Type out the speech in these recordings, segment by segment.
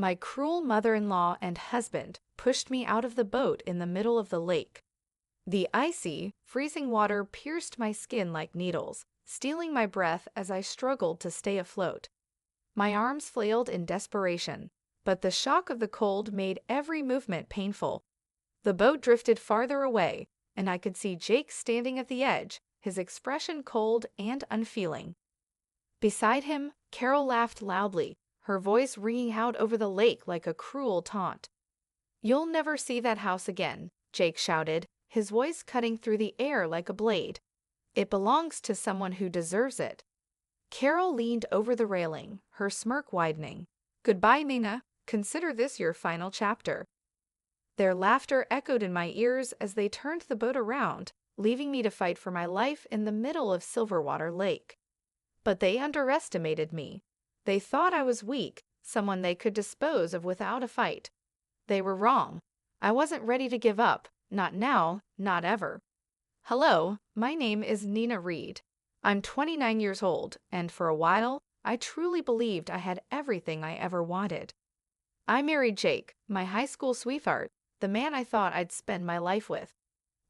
My cruel mother-in-law and husband pushed me out of the boat in the middle of the lake. The icy, freezing water pierced my skin like needles, stealing my breath as I struggled to stay afloat. My arms flailed in desperation, but the shock of the cold made every movement painful. The boat drifted farther away, and I could see Jake standing at the edge, his expression cold and unfeeling. Beside him, Carol laughed loudly, her voice ringing out over the lake like a cruel taunt. "You'll never see that house again," Jake shouted, his voice cutting through the air like a blade. "It belongs to someone who deserves it." Carol leaned over the railing, her smirk widening. "Goodbye, Nina. Consider this your final chapter." Their laughter echoed in my ears as they turned the boat around, leaving me to fight for my life in the middle of Silverwater Lake. But they underestimated me. They thought I was weak, someone they could dispose of without a fight. They were wrong. I wasn't ready to give up, not now, not ever. Hello, my name is Nina Reed. I'm 29 years old, and for a while, I truly believed I had everything I ever wanted. I married Jake, my high school sweetheart, the man I thought I'd spend my life with.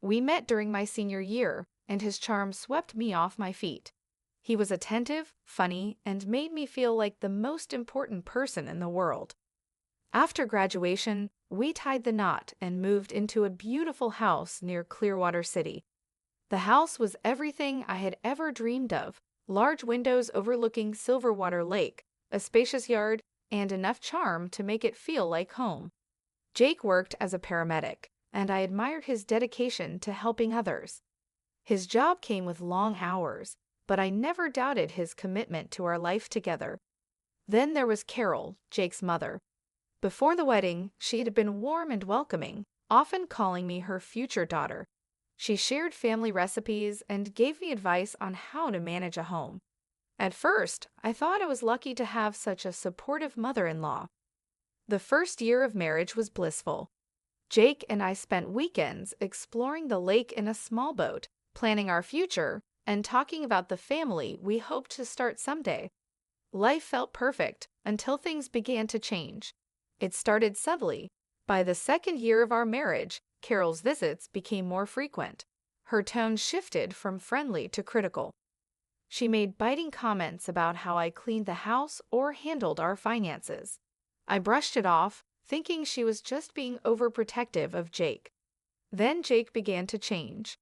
We met during my senior year, and his charm swept me off my feet. He was attentive, funny, and made me feel like the most important person in the world. After graduation, we tied the knot and moved into a beautiful house near Clearwater City. The house was everything I had ever dreamed of: large windows overlooking Silverwater Lake, a spacious yard, and enough charm to make it feel like home. Jake worked as a paramedic, and I admired his dedication to helping others. His job came with long hours, but I never doubted his commitment to our life together. Then there was Carol, Jake's mother. Before the wedding, she had been warm and welcoming, often calling me her future daughter. She shared family recipes and gave me advice on how to manage a home. At first, I thought I was lucky to have such a supportive mother-in-law. The first year of marriage was blissful. Jake and I spent weekends exploring the lake in a small boat, planning our future, and talking about the family we hoped to start someday. Life felt perfect until things began to change. It started subtly. By the second year of our marriage, Carol's visits became more frequent. Her tone shifted from friendly to critical. She made biting comments about how I cleaned the house or handled our finances. I brushed it off, thinking she was just being overprotective of Jake. Then Jake began to change.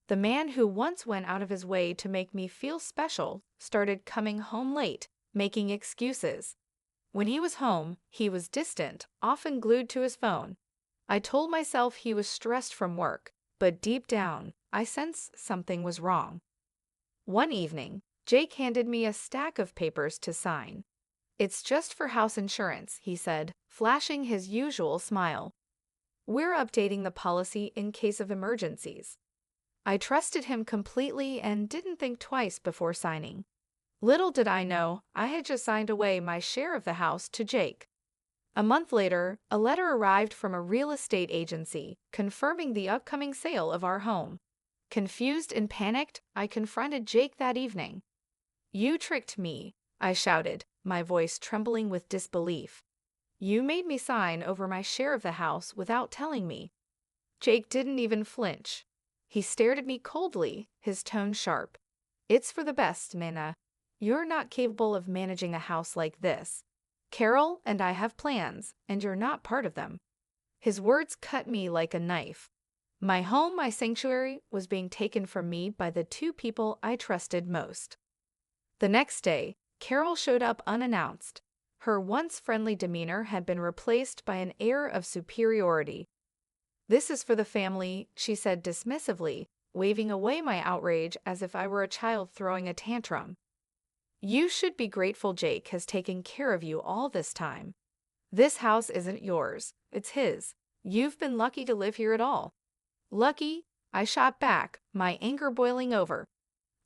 The man who once went out of his way to make me feel special started coming home late, making excuses. When he was home, he was distant, often glued to his phone. I told myself he was stressed from work, but deep down, I sensed something was wrong. One evening, Jake handed me a stack of papers to sign. "It's just for house insurance," he said, flashing his usual smile. "We're updating the policy in case of emergencies." I trusted him completely and didn't think twice before signing. Little did I know, I had just signed away my share of the house to Jake. A month later, a letter arrived from a real estate agency confirming the upcoming sale of our home. Confused and panicked, I confronted Jake that evening. "You tricked me," I shouted, my voice trembling with disbelief. "You made me sign over my share of the house without telling me." Jake didn't even flinch. He stared at me coldly, his tone sharp. "It's for the best, Nina. You're not capable of managing a house like this. Carol and I have plans, and you're not part of them." His words cut me like a knife. My home, my sanctuary, was being taken from me by the two people I trusted most. The next day, Carol showed up unannounced. Her once friendly demeanor had been replaced by an air of superiority. "This is for the family," she said dismissively, waving away my outrage as if I were a child throwing a tantrum. "You should be grateful Jake has taken care of you all this time. This house isn't yours, it's his. You've been lucky to live here at all." "Lucky?" I shot back, my anger boiling over.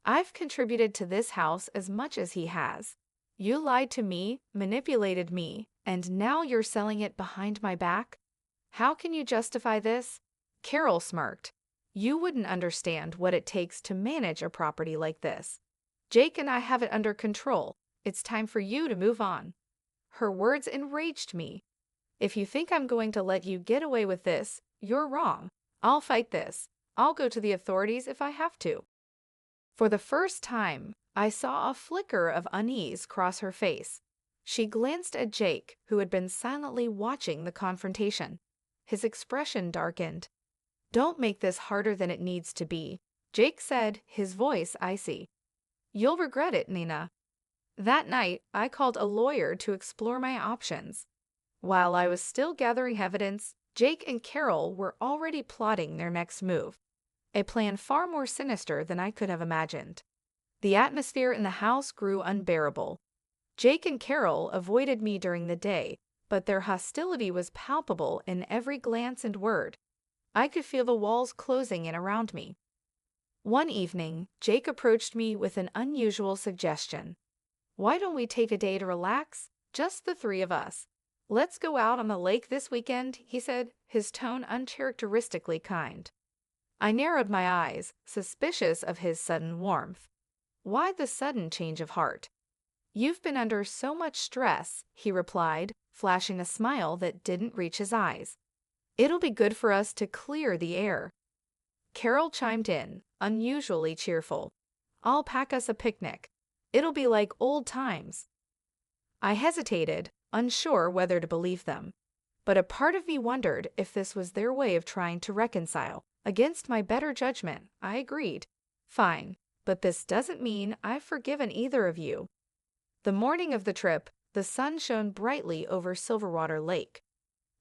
"I've contributed to this house as much as he has. You lied to me, manipulated me, and now you're selling it behind my back? How can you justify this?" Carol smirked. "You wouldn't understand what it takes to manage a property like this. Jake and I have it under control. It's time for you to move on." Her words enraged me. If you think I'm going to let you get away with this, you're wrong. I'll fight this. I'll go to the authorities if I have to. For the first time, I saw a flicker of unease cross her face. She glanced at Jake, who had been silently watching the confrontation. His expression darkened. "Don't make this harder than it needs to be," Jake said, his voice icy. "You'll regret it, Nina." That night, I called a lawyer to explore my options. While I was still gathering evidence, Jake and Carol were already plotting their next move, a plan far more sinister than I could have imagined. The atmosphere in the house grew unbearable. Jake and Carol avoided me during the day, but their hostility was palpable in every glance and word. I could feel the walls closing in around me. One evening, Jake approached me with an unusual suggestion. "Why don't we take a day to relax? Just the three of us. Let's go out on the lake this weekend," he said, his tone uncharacteristically kind. I narrowed my eyes, suspicious of his sudden warmth. Why the sudden change of heart? "You've been under so much stress," he replied, flashing a smile that didn't reach his eyes. "It'll be good for us to clear the air." Carol chimed in, unusually cheerful. "I'll pack us a picnic. It'll be like old times." I hesitated, unsure whether to believe them. But a part of me wondered if this was their way of trying to reconcile. Against my better judgment, I agreed. "Fine, but this doesn't mean I've forgiven either of you." The morning of the trip, the sun shone brightly over Silverwater Lake.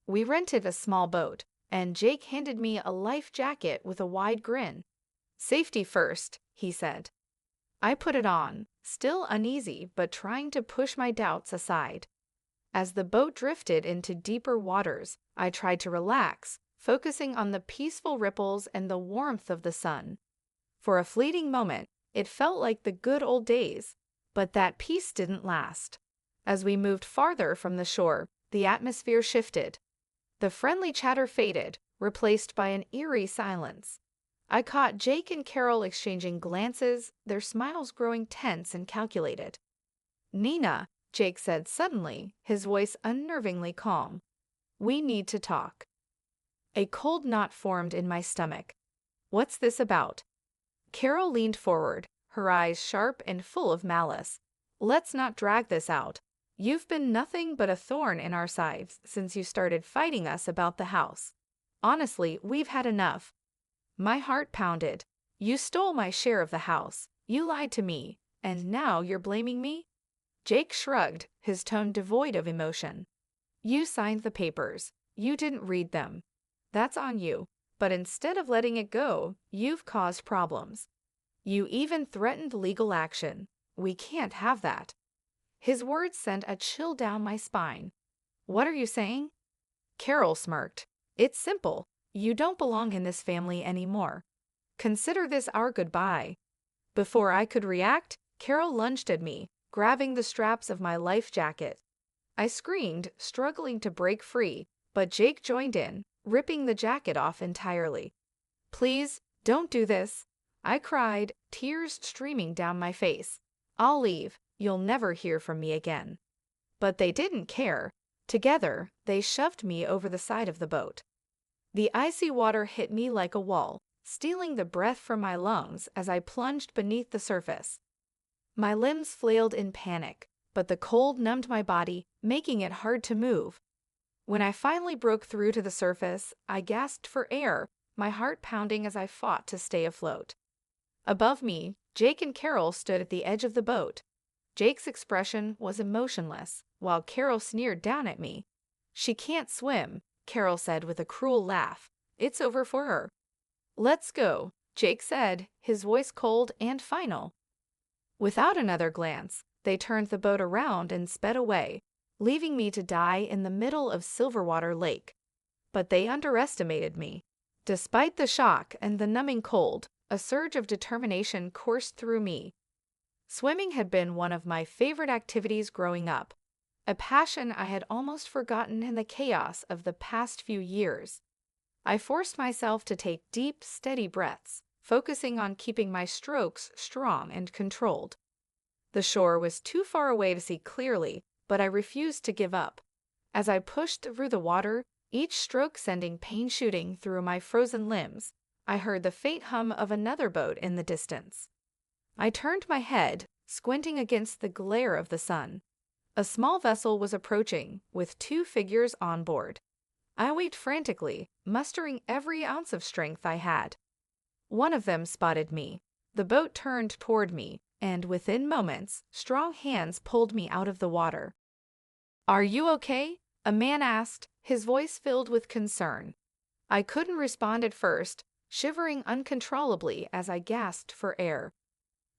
We rented a small boat, and Jake handed me a life jacket with a wide grin. "Safety first," he said. I put it on, still uneasy but trying to push my doubts aside. As the boat drifted into deeper waters, I tried to relax, focusing on the peaceful ripples and the warmth of the sun. For a fleeting moment, it felt like the good old days, but that peace didn't last. As we moved farther from the shore, the atmosphere shifted. The friendly chatter faded, replaced by an eerie silence. I caught Jake and Carol exchanging glances, their smiles growing tense and calculated. "Nina," Jake said suddenly, his voice unnervingly calm. "We need to talk." A cold knot formed in my stomach. "What's this about?" Carol leaned forward, her eyes sharp and full of malice. "Let's not drag this out. You've been nothing but a thorn in our sides since you started fighting us about the house. Honestly, we've had enough." My heart pounded. "You stole my share of the house. You lied to me. And now you're blaming me?" Jake shrugged, his tone devoid of emotion. "You signed the papers. You didn't read them. That's on you. But instead of letting it go, you've caused problems. You even threatened legal action. We can't have that." His words sent a chill down my spine. "What are you saying?" Carol smirked. "It's simple. You don't belong in this family anymore. Consider this our goodbye." Before I could react, Carol lunged at me, grabbing the straps of my life jacket. I screamed, struggling to break free, but Jake joined in, ripping the jacket off entirely. "Please, don't do this," I cried, tears streaming down my face. "I'll leave. You'll never hear from me again." But they didn't care. Together, they shoved me over the side of the boat. The icy water hit me like a wall, stealing the breath from my lungs as I plunged beneath the surface. My limbs flailed in panic, but the cold numbed my body, making it hard to move. When I finally broke through to the surface, I gasped for air, my heart pounding as I fought to stay afloat. Above me, Jake and Carol stood at the edge of the boat. Jake's expression was emotionless, while Carol sneered down at me. "She can't swim," Carol said with a cruel laugh. "It's over for her." "Let's go," Jake said, his voice cold and final. Without another glance, they turned the boat around and sped away, leaving me to die in the middle of Silverwater Lake. But they underestimated me. Despite the shock and the numbing cold, a surge of determination coursed through me. Swimming had been one of my favorite activities growing up, a passion I had almost forgotten in the chaos of the past few years. I forced myself to take deep, steady breaths, focusing on keeping my strokes strong and controlled. The shore was too far away to see clearly, but I refused to give up. As I pushed through the water, each stroke sending pain shooting through my frozen limbs, I heard the faint hum of another boat in the distance. I turned my head, squinting against the glare of the sun. A small vessel was approaching, with 2 figures on board. I waved frantically, mustering every ounce of strength I had. One of them spotted me. The boat turned toward me, and within moments, strong hands pulled me out of the water. "Are you okay?" a man asked, his voice filled with concern. I couldn't respond at first, shivering uncontrollably as I gasped for air.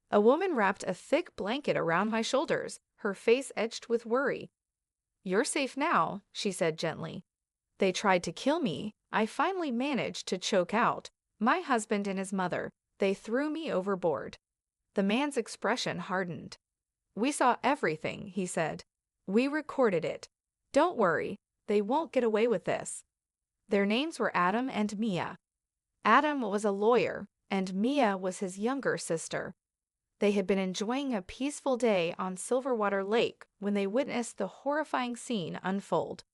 A woman wrapped a thick blanket around my shoulders, her face etched with worry. "You're safe now," she said gently. "They tried to kill me. I finally managed to choke out. My husband and his mother. They threw me overboard." The man's expression hardened. "We saw everything," he said. "We recorded it. Don't worry, they won't get away with this." Their names were Adam and Mia. Adam was a lawyer, and Mia was his younger sister. They had been enjoying a peaceful day on Silverwater Lake when they witnessed the horrifying scene unfold.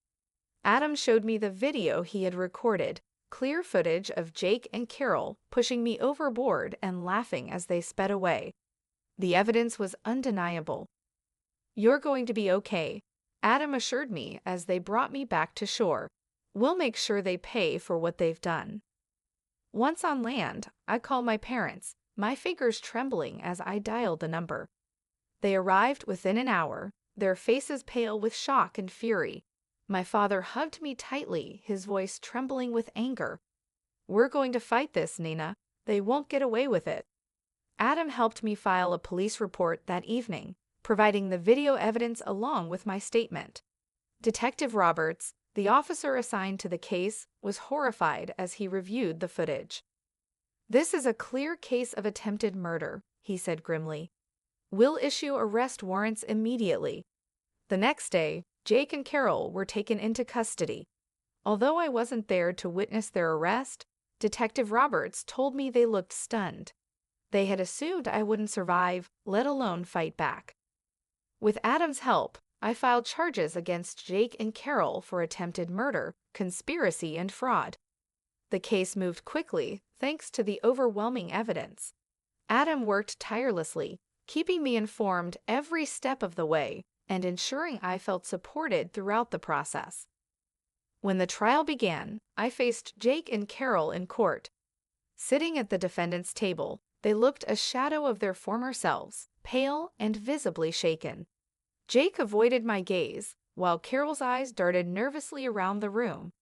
Adam showed me the video he had recorded, clear footage of Jake and Carol pushing me overboard and laughing as they sped away. The evidence was undeniable. "You're going to be okay," Adam assured me as they brought me back to shore. "We'll make sure they pay for what they've done." Once on land, I called my parents, my fingers trembling as I dialed the number. They arrived within an hour, their faces pale with shock and fury. My father hugged me tightly, his voice trembling with anger. "We're going to fight this, Nina. They won't get away with it." Adam helped me file a police report that evening, providing the video evidence along with my statement. Detective Roberts, the officer assigned to the case, was horrified as he reviewed the footage. "This is a clear case of attempted murder," he said grimly. "We'll issue arrest warrants immediately." The next day, Jake and Carol were taken into custody. Although I wasn't there to witness their arrest, Detective Roberts told me they looked stunned. They had assumed I wouldn't survive, let alone fight back. With Adam's help, I filed charges against Jake and Carol for attempted murder, conspiracy, and fraud. The case moved quickly thanks to the overwhelming evidence. Adam worked tirelessly, keeping me informed every step of the way and ensuring I felt supported throughout the process. When the trial began, I faced Jake and Carol in court. Sitting at the defendant's table, they looked a shadow of their former selves, pale and visibly shaken. Jake avoided my gaze, while Carol's eyes darted nervously around the room.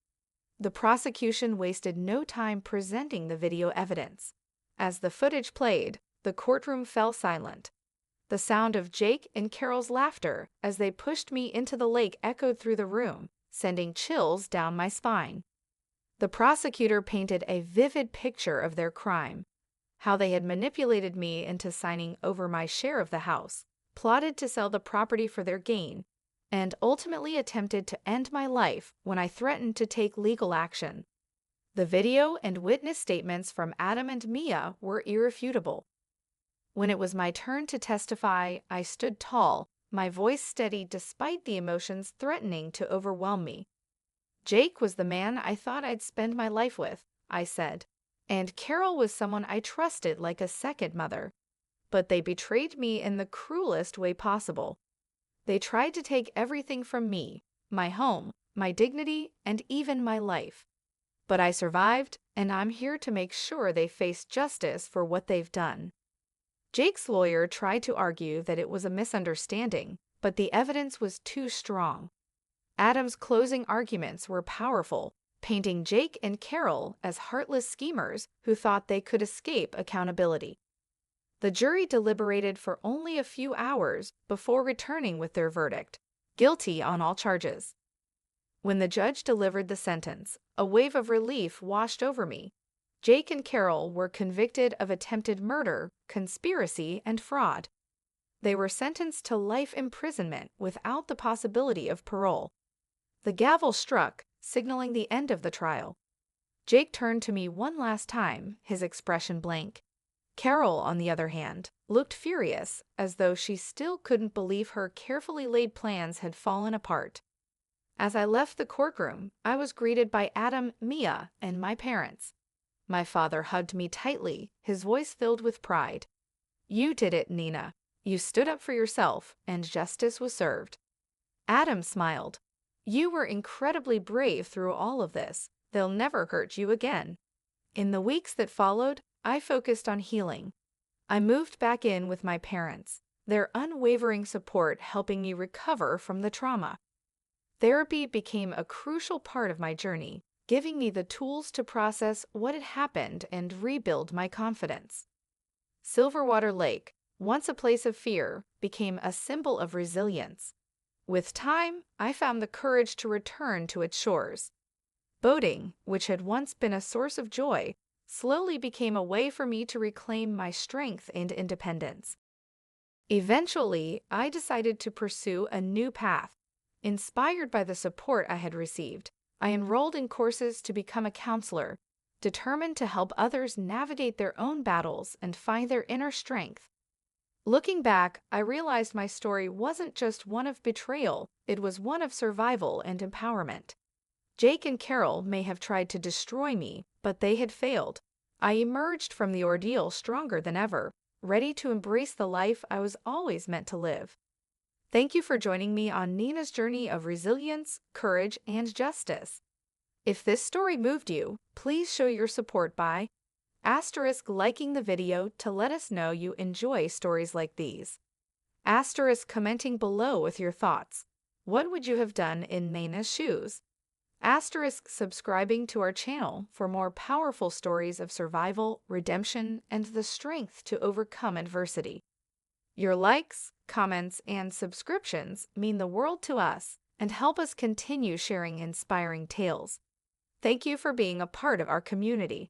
The prosecution wasted no time presenting the video evidence. As the footage played, the courtroom fell silent. The sound of Jake and Carol's laughter as they pushed me into the lake echoed through the room, sending chills down my spine. The prosecutor painted a vivid picture of their crime, how they had manipulated me into signing over my share of the house, plotted to sell the property for their gain, and ultimately attempted to end my life when I threatened to take legal action. The video and witness statements from Adam and Mia were irrefutable. When it was my turn to testify, I stood tall, my voice steady despite the emotions threatening to overwhelm me. "Jake was the man I thought I'd spend my life with," I said, "and Carol was someone I trusted like a second mother. But they betrayed me in the cruelest way possible. They tried to take everything from me, my home, my dignity, and even my life. But I survived, and I'm here to make sure they face justice for what they've done." Jake's lawyer tried to argue that it was a misunderstanding, but the evidence was too strong. Adam's closing arguments were powerful, painting Jake and Carol as heartless schemers who thought they could escape accountability. The jury deliberated for only a few hours before returning with their verdict, guilty on all charges. When the judge delivered the sentence, a wave of relief washed over me. Jake and Carol were convicted of attempted murder, conspiracy, and fraud. They were sentenced to life imprisonment without the possibility of parole. The gavel struck, signaling the end of the trial. Jake turned to me one last time, his expression blank. Carol, on the other hand, looked furious, as though she still couldn't believe her carefully laid plans had fallen apart. As I left the courtroom, I was greeted by Adam, Mia, and my parents. My father hugged me tightly, his voice filled with pride. "You did it, Nina. You stood up for yourself, and justice was served." Adam smiled. "You were incredibly brave through all of this. They'll never hurt you again." In the weeks that followed, I focused on healing. I moved back in with my parents, their unwavering support helping me recover from the trauma. Therapy became a crucial part of my journey, giving me the tools to process what had happened and rebuild my confidence. Silverwater Lake, once a place of fear, became a symbol of resilience. With time, I found the courage to return to its shores. Boating, which had once been a source of joy, slowly became a way for me to reclaim my strength and independence. Eventually, I decided to pursue a new path. Inspired by the support I had received, I enrolled in courses to become a counselor, determined to help others navigate their own battles and find their inner strength. Looking back, I realized my story wasn't just one of betrayal, it was one of survival and empowerment. Jake and Carol may have tried to destroy me, but they had failed. I emerged from the ordeal stronger than ever, ready to embrace the life I was always meant to live. Thank you for joining me on Nina's journey of resilience, courage, and justice. If this story moved you, please show your support by liking the video to let us know you enjoy stories like these. Commenting below with your thoughts. What would you have done in Nina's shoes? Subscribing to our channel for more powerful stories of survival, redemption, and the strength to overcome adversity. Your likes, comments, and subscriptions mean the world to us and help us continue sharing inspiring tales. Thank you for being a part of our community.